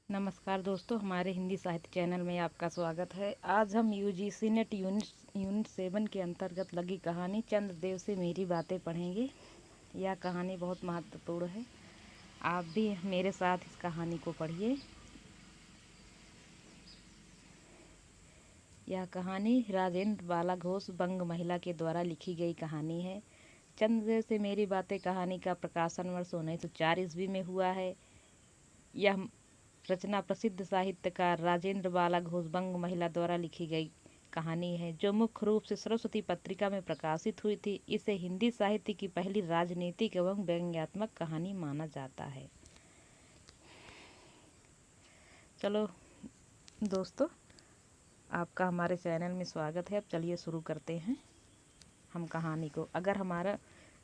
नमस्कार दोस्तों, हमारे हिंदी साहित्य चैनल में आपका स्वागत है। आज हम यूजीसी नेट यूनिट 7 के अंतर्गत लगी कहानी चंद्रदेव से मेरी बातें पढ़ेंगे। यह कहानी बहुत महत्वपूर्ण है, आप भी मेरे साथ इस कहानी को पढ़िए। यह कहानी राजेंद्र बाला घोष बंग महिला के द्वारा लिखी गई कहानी है। चंद्रदेव से मेरी बातें कहानी का प्रकाशन वर्ष 1904 ईस्वी में हुआ है। यह रचना प्रसिद्ध साहित्यकार राजेंद्र बाला घोष बंग महिला द्वारा लिखी गई कहानी है, जो मुख्य रूप से सरस्वती पत्रिका में प्रकाशित हुई थी। इसे हिंदी साहित्य की पहली राजनीतिक एवं व्यंग्यात्मक कहानी माना जाता है। चलो दोस्तों, आपका हमारे चैनल में स्वागत है। अब चलिए शुरू करते हैं हम कहानी को। अगर हमारा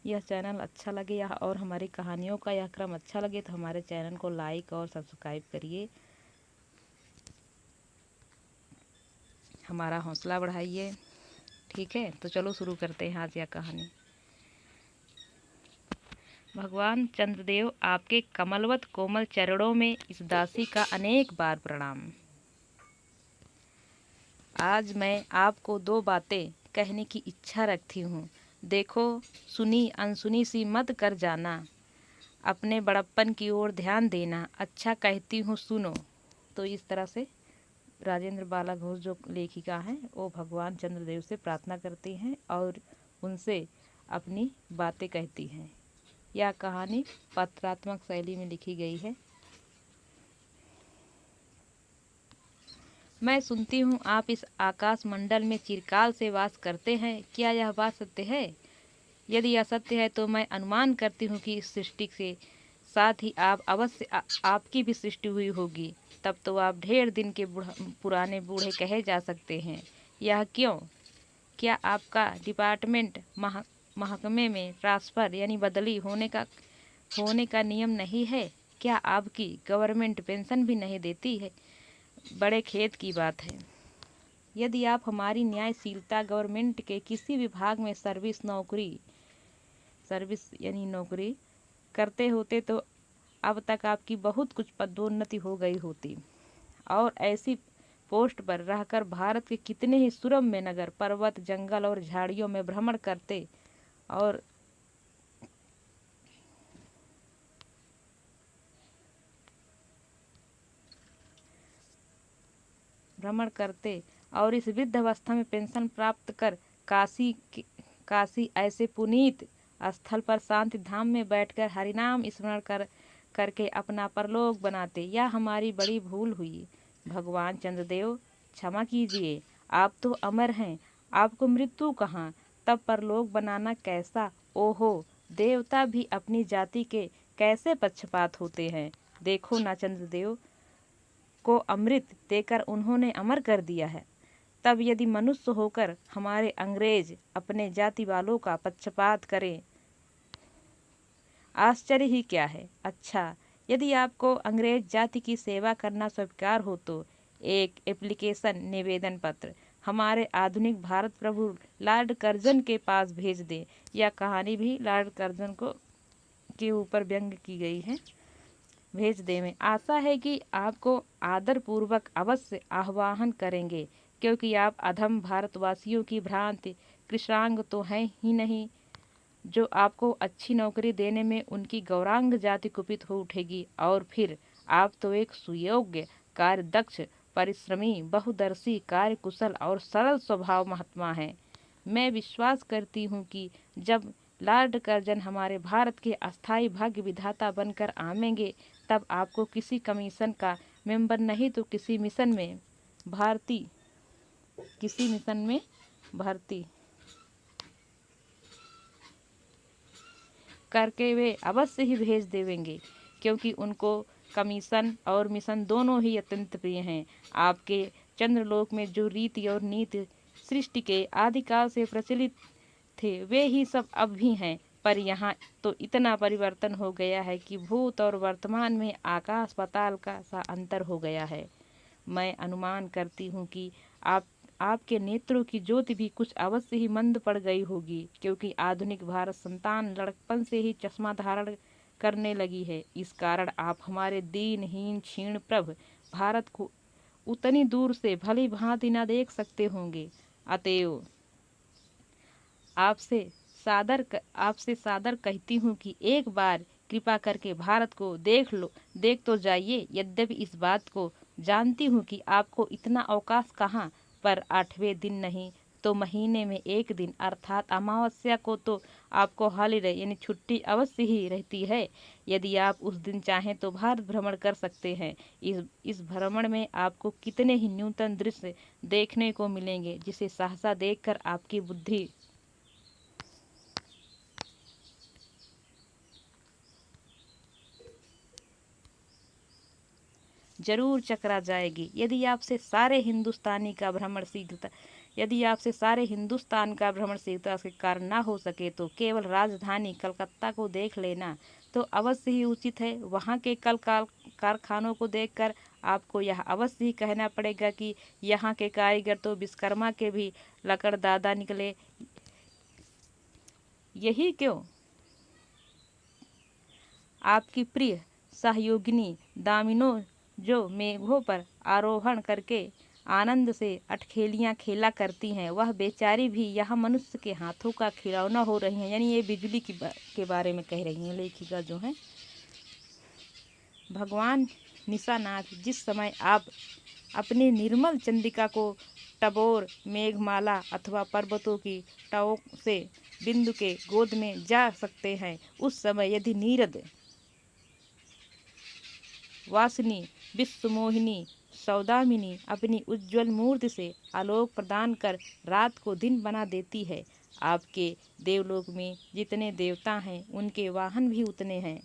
यह चैनल अच्छा लगे या और हमारी कहानियों का यह क्रम अच्छा लगे तो हमारे चैनल को लाइक और सब्सक्राइब करिए, हमारा हौसला बढ़ाइए। ठीक है, तो चलो शुरू करते हैं आज यह कहानी। भगवान चंद्रदेव, आपके कमलवत कोमल चरणों में इस दासी का अनेक बार प्रणाम। आज मैं आपको दो बातें कहने की इच्छा रखती हूँ। देखो, सुनी अनसुनी सी मत कर जाना, अपने बड़प्पन की ओर ध्यान देना। अच्छा कहती हूँ, सुनो। तो इस तरह से राजेंद्र बाला घोष जो लेखिका हैं वो भगवान चंद्रदेव से प्रार्थना करती हैं और उनसे अपनी बातें कहती हैं। यह कहानी पत्रात्मक शैली में लिखी गई है। मैं सुनती हूँ आप इस आकाश मंडल में चिरकाल से वास करते हैं। क्या यह बात सत्य है? यदि यह सत्य है तो मैं अनुमान करती हूँ कि इस सृष्टि के साथ ही आप अवश्य आपकी भी सृष्टि हुई होगी। तब तो आप ढेर दिन के पुराने बूढ़े कहे जा सकते हैं। यह क्यों? क्या आपका डिपार्टमेंट महकमे में ट्रांसफ़र यानी बदली होने का नियम नहीं है? क्या आपकी गवर्नमेंट पेंशन भी नहीं देती है? बड़े खेद की बात है। यदि आप हमारी न्यायशीलता गवर्नमेंट के किसी विभाग में सर्विस यानी नौकरी करते होते तो अब तक आपकी बहुत कुछ पदोन्नति हो गई होती और ऐसी पोस्ट पर रहकर भारत के कितने ही सुरम्य नगर, पर्वत, जंगल और झाड़ियों में भ्रमण करते और इस वृद्ध अवस्था में पेंशन प्राप्त कर काशी ऐसे पुनीत स्थल पर शांति धाम में बैठकर हरिनाम स्मरण करके अपना परलोक बनाते। यह हमारी बड़ी भूल हुई। भगवान चंद्रदेव, क्षमा कीजिए। आप तो अमर हैं, आपको मृत्यु कहाँ, तब परलोक बनाना कैसा? ओहो, देवता भी अपनी जाति के कैसे पक्षपात होते हैं। देखो ना, चंद्रदेव को अमृत देकर उन्होंने अमर कर दिया है। तब यदि मनुष्य होकर हमारे अंग्रेज अपने जाति वालों का पक्षपात करें, आश्चर्य ही क्या है। अच्छा, यदि आपको अंग्रेज जाति की सेवा करना स्वीकार हो तो एक एप्लीकेशन निवेदन पत्र हमारे आधुनिक भारत प्रभु लॉर्ड कर्जन के पास भेज दें। यह कहानी भी लॉर्ड कर्जन के ऊपर व्यंग की गई है। भेज दे में आशा है कि आपको आदरपूर्वक अवश्य आह्वान करेंगे, क्योंकि आप अधम भारतवासियों की भ्रांति कृष्णांग तो हैं ही नहीं, जो आपको अच्छी नौकरी देने में उनकी गौरांग जाति कुपित हो उठेगी। और फिर आप तो एक सुयोग्य, कार्यदक्ष, परिश्रमी, बहुदर्शी, कार्यकुशल और सरल स्वभाव महात्मा हैं। मैं विश्वास करती हूँ कि जब लॉर्ड कर्जन हमारे भारत के अस्थायी भाग्य विधाता बनकर आवेंगे, तब आपको किसी कमीशन का मेंबर नहीं तो किसी मिशन में भर्ती करके वे अवश्य ही भेज देवेंगे, क्योंकि उनको कमीशन और मिशन दोनों ही अत्यंत प्रिय हैं। आपके चंद्रलोक में जो रीति और नीति सृष्टि के आदिकाल से प्रचलित थे, वे ही सब अब भी हैं। पर यहाँ तो इतना परिवर्तन हो गया है कि भूत और वर्तमान में आकाश पाताल का सा अंतर हो गया है। मैं अनुमान करती हूँ कि आपके नेत्रों की ज्योति भी कुछ अवश्य ही मंद पड़ गई होगी, क्योंकि आधुनिक भारत संतान लड़कपन से ही चश्मा धारण करने लगी है। इस कारण आप हमारे दीनहीन क्षीण प्रभ भारत को उतनी दूर से भली भांति न देख सकते होंगे। अतएव आपसे सादर कहती हूँ कि एक बार कृपा करके भारत को देख तो जाइए। यद्यपि इस बात को जानती हूँ कि आपको इतना अवकाश कहाँ पर 8वें दिन नहीं तो महीने में एक दिन अर्थात अमावस्या को तो आपको हॉलीडे यानी छुट्टी अवश्य ही रहती है। यदि आप उस दिन चाहें तो भारत भ्रमण कर सकते हैं। इस भ्रमण में आपको कितने ही न्यूनतम दृश्य देखने को मिलेंगे जिसे सहसा देखकर आपकी बुद्धि जरूर चकरा जाएगी। यदि आपसे सारे हिंदुस्तान का भ्रमण शीघ्रता के कारण न हो सके तो केवल राजधानी कलकत्ता को देख लेना तो अवश्य ही उचित है। वहाँ के कल कारखानों को देखकर आपको यह अवश्य ही कहना पड़ेगा कि यहाँ के कारीगर तो विश्वकर्मा के भी लकड़दादा निकले। यही क्यों आपकी प्रिय सहयोगिनी दामिनो जो मेघों पर आरोहण करके आनंद से अटखेलियाँ खेला करती हैं, वह बेचारी भी यह मनुष्य के हाथों का खिलौना हो रही हैं। यानी ये बिजली के बारे में कह रही हैं लेखिका जो है। भगवान निशानाथ जिस समय आप अपनी निर्मल चंद्रिका को टबोर मेघमाला अथवा पर्वतों की टोक से बिंदु के गोद में जा सकते हैं, उस समय यदि नीरद वासिनी विश्वमोहिनी सौदामिनी अपनी उज्जवल मूर्ति से आलोक प्रदान कर रात को दिन बना देती है। आपके देवलोक में जितने देवता हैं उनके वाहन भी उतने हैं।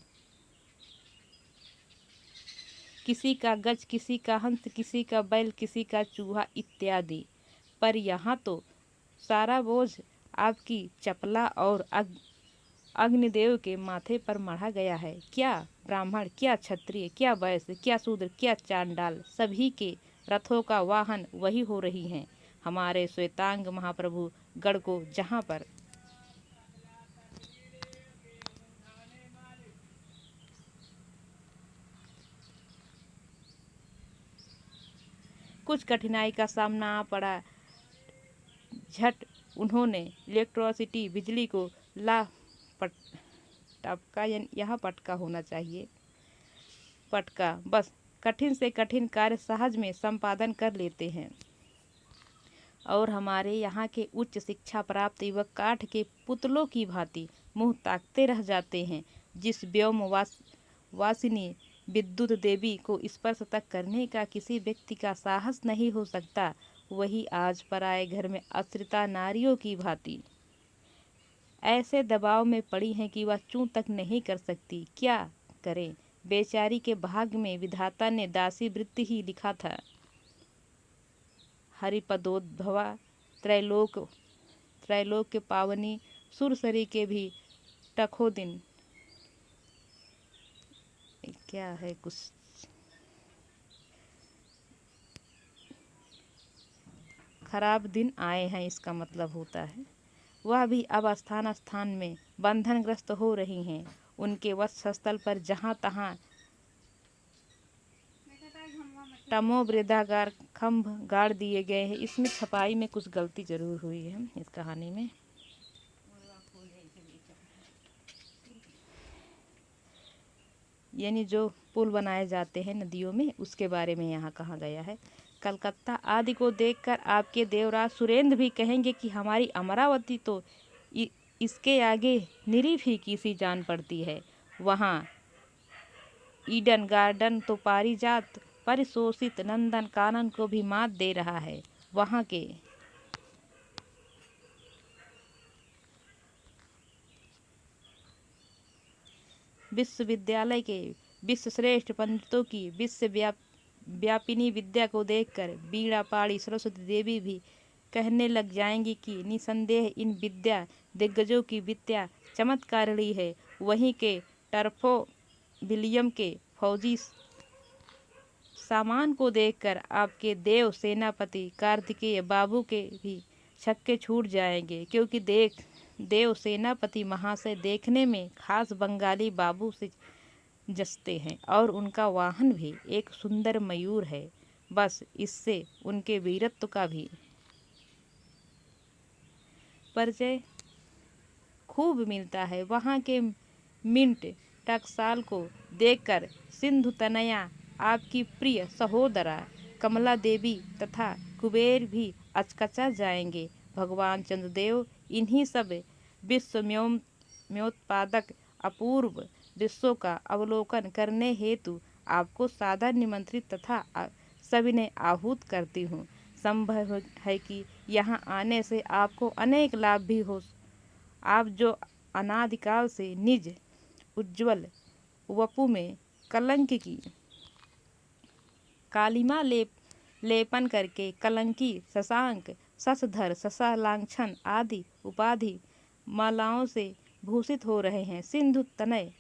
किसी का गज, किसी का हंस, किसी का बैल, किसी का चूहा इत्यादि। पर यहाँ तो सारा बोझ आपकी चपला और अग्निदेव के माथे पर मढ़ा गया है। क्या ब्राह्मण, क्या क्षत्रिय, क्या वैश्य, क्या शूद्र, क्या चांडाल, सभी के रथों का वाहन वही हो रही हैं। हमारे श्वेतांग महाप्रभु गढ़ को जहाँ पर कुछ कठिनाई का सामना पड़ा, झट उन्होंने इलेक्ट्रिसिटी बिजली को टपका, यहाँ पटका होना चाहिए, पटका बस कठिन से कठिन कार्य सहज में संपादन कर लेते हैं। और हमारे यहाँ के उच्च शिक्षा प्राप्त युवक काठ के पुतलों की भांति मुंह ताकते रह जाते हैं। जिस व्योम वासिनी विद्युत देवी को स्पर्श तक करने का किसी व्यक्ति का साहस नहीं हो सकता, वही आज पराए घर में आश्रिता नारियों की भांति ऐसे दबाव में पड़ी हैं कि वह चूं तक नहीं कर सकती। क्या करें, बेचारी के भाग्य में विधाता ने दासी वृत्ति ही लिखा था। हरिपदोद्भवा त्रैलोक के पावनी सुरसरी के भी टखो दिन, क्या है कुछ खराब दिन आए हैं, इसका मतलब होता है। वह भी अब स्थान स्थान में बंधनग्रस्त हो रही हैं। उनके वक्षस्थल पर जहाँ तहाँ टमो वृद्धागार खम्भ गाड़ दिए गए हैं। इसमें छपाई में कुछ गलती जरूर हुई है इस कहानी में। यानी जो पुल बनाए जाते हैं नदियों में, उसके बारे में यहाँ कहा गया है। कलकत्ता आदि को देखकर आपके देवराज सुरेंद्र भी कहेंगे कि हमारी अमरावती तो इसके आगे निरी फीकी सी जान पड़ती है। वहाँ ईडन गार्डन तो पारिजात परिशोषित नंदन कानन को भी मात दे रहा है। वहाँ के विश्वविद्यालय के विश्वश्रेष्ठ पंडितों की व्यापिनी विद्या को देखकर बीड़ा पाड़ी सरस्वती देवी भी कहने लग जाएंगी कि निसंदेह इन विद्या दिग्गजों की विद्या चमत्कारिणी है। वहीं के टर्फो विलियम के फौजी सामान को देखकर आपके देव सेनापति कार्तिकेय बाबू के भी छक्के छूट जाएंगे, क्योंकि देव सेनापति महाशय देखने में खास बंगाली बाबू से जचते हैं और उनका वाहन भी एक सुंदर मयूर है। बस इससे उनके वीरत्व का भी परिचय खूब मिलता है। वहाँ के मिंट टकसाल को देखकर सिंधु तनया, आपकी प्रिय सहोदरा कमला देवी तथा कुबेर भी अचकचा जाएंगे। भगवान चंद्रदेव इन्हीं सब विश्वम्योत्पादक अपूर्व दृश्यों का अवलोकन करने हेतु आपको सादर निमंत्रित तथा सविनय आहूत करती हूँ। संभव है कि यहाँ आने से आपको अनेक लाभ भी हो। आप जो अनादिकाल से निज उज्ज्वल वपु में कलंक की कालिमा लेपन करके कलंकी शशांक, शशधर, शशालांछन आदि उपाधि मालाओं से भूषित हो रहे हैं। सिंधु तनय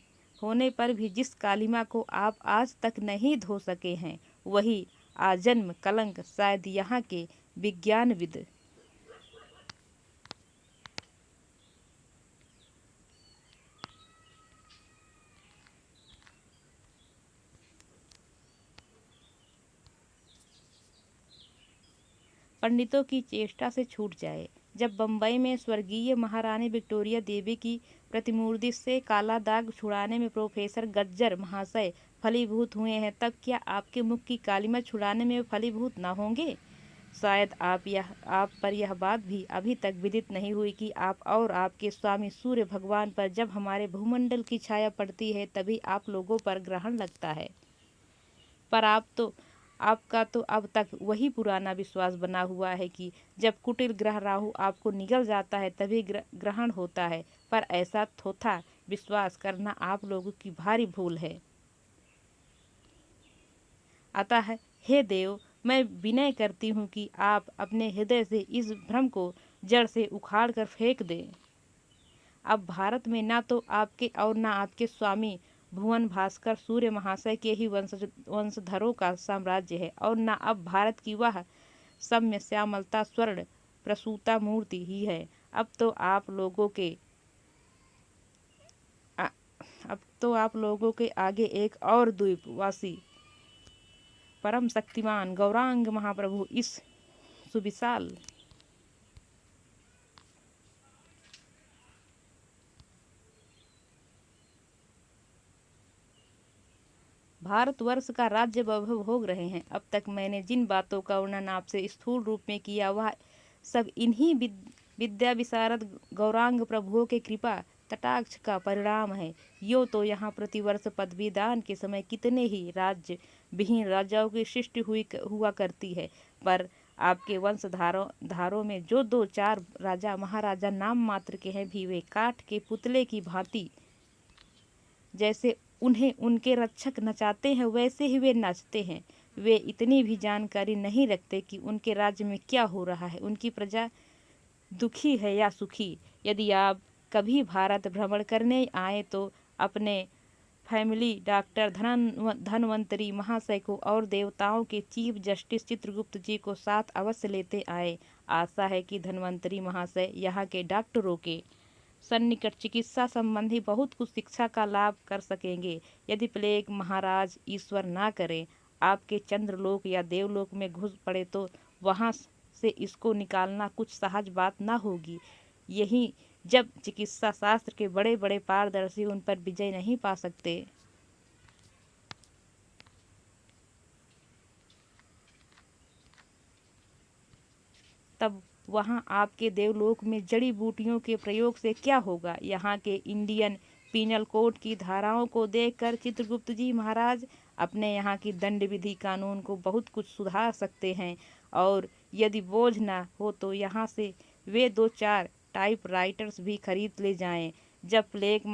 होने पर भी जिस कालिमा को आप आज तक नहीं धो सके हैं, वही आजन्म कलंक शायद यहाँ के विज्ञानविद पंडितों की चेष्टा से छूट जाए। जब बम्बई में स्वर्गीय महारानी विक्टोरिया देवी की प्रतिमूर्ति से काला दाग छुड़ाने में प्रोफेसर गज्जर महाशय फलीभूत हुए हैं, तब क्या आपके मुख की कालिमा छुड़ाने में फलीभूत न होंगे? शायद आप पर यह बात भी अभी तक विदित नहीं हुई कि आप और आपके स्वामी सूर्य भगवान पर जब हमारे भूमंडल की छाया पड़ती है, तभी आप लोगों पर ग्रहण लगता है। पर आपका तो अब तक वही पुराना विश्वास बना हुआ है कि जब कुटिल ग्रह राहु आपको निगल जाता है तभी ग्रहण होता है। पर ऐसा थोथा विश्वास करना आप लोगों की भारी भूल है। अतः हे देव, मैं विनय करती हूँ कि आप अपने हृदय से इस भ्रम को जड़ से उखाड़ कर फेंक दें। अब भारत में ना तो आपके और ना आपके स्वामी भुवन भास्कर सूर्य महाशय के ही वंशधरों का साम्राज्य है, और न अब भारत की वह सम्य श्यामलता स्वर्ण प्रसूता मूर्ति ही है। अब तो आप लोगों के आगे एक और द्वीपवासी परम शक्तिमान गौरांग महाप्रभु इस सुविशाल भारतवर्ष का राज्य वैभव भोग रहे हैं। अब तक मैंने जिन बातों का वर्णन आपसे स्थूल रूप में किया, वह सब इन्हीं विद्या विशारद गौरांग प्रभुओं के कृपा कटाक्ष का परिणाम है। यो तो यहाँ प्रतिवर्ष पदवी दान के समय कितने ही राज्य विहीन राजाओं की सृष्टि हुआ करती है, पर आपके वंशधारों में जो 2-4 राजा महाराजा नाम मात्र के हैं, भी वे काठ के पुतले की भांति जैसे उन्हें उनके रक्षक नचाते हैं, वैसे ही वे नाचते हैं। वे इतनी भी जानकारी नहीं रखते कि उनके राज्य में क्या हो रहा है, उनकी प्रजा दुखी है या सुखी। यदि आप कभी भारत भ्रमण करने आए तो अपने फैमिली डॉक्टर धनवंतरी महाशय को और देवताओं के चीफ जस्टिस चित्रगुप्त जी को साथ अवश्य लेते आए। आशा है कि धनवंतरी महाशय यहाँ के डॉक्टरों के सन्निकट चिकित्सा संबंधी बहुत कुछ शिक्षा का लाभ कर सकेंगे। यदि प्लेग महाराज ईश्वर ना करे आपके चंद्रलोक या देवलोक में घुस पड़े, तो वहाँ से इसको निकालना कुछ सहज बात ना होगी। यही जब चिकित्सा शास्त्र के बड़े बड़े पारदर्शी उन पर विजय नहीं पा सकते, तब वहाँ आपके देवलोक में जड़ी बूटियों के प्रयोग से क्या होगा। यहाँ के इंडियन पीनल कोड की धाराओं को देखकर चित्रगुप्त जी महाराज अपने यहाँ की दंड विधि कानून को बहुत कुछ सुधार सकते हैं, और यदि बोझ ना हो तो यहाँ से वे 2-4 टाइप राइटर्स भी खरीद ले जाएं। जब प्लेग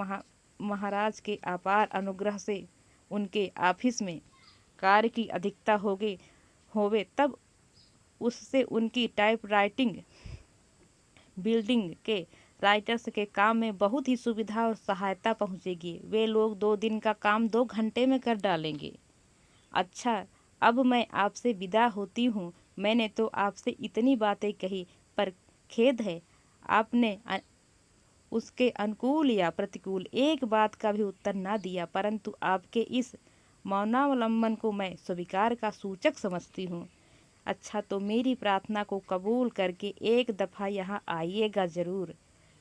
महाराज के अपार अनुग्रह से उनके ऑफिस में कार्य की अधिकता होवे, तब उससे उनकी टाइपराइटिंग बिल्डिंग के राइटर्स के काम में बहुत ही सुविधा और सहायता पहुंचेगी। वे लोग 2 दिन का काम 2 घंटे में कर डालेंगे। अच्छा, अब मैं आपसे विदा होती हूँ। मैंने तो आपसे इतनी बातें कही, पर खेद है आपने उसके अनुकूल या प्रतिकूल एक बात का भी उत्तर न दिया, परंतु आपके इस मौनावलंबन को मैं स्वीकार का सूचक समझती हूँ। अच्छा, तो मेरी प्रार्थना को कबूल करके एक दफ़ा यहाँ आइएगा ज़रूर।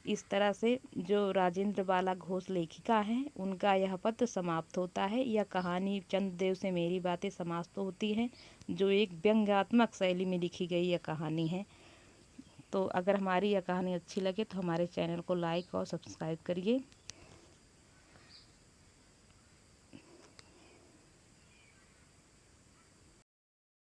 इस तरह से जो राजेंद्र बाला घोष लेखिका हैं, उनका यह पत्र समाप्त होता है। यह कहानी चंद्रदेव से मेरी बातें समाप्त होती हैं, जो एक व्यंग्यात्मक शैली में लिखी गई यह कहानी है। तो अगर हमारी यह कहानी अच्छी लगे तो हमारे चैनल को लाइक और सब्सक्राइब करिए।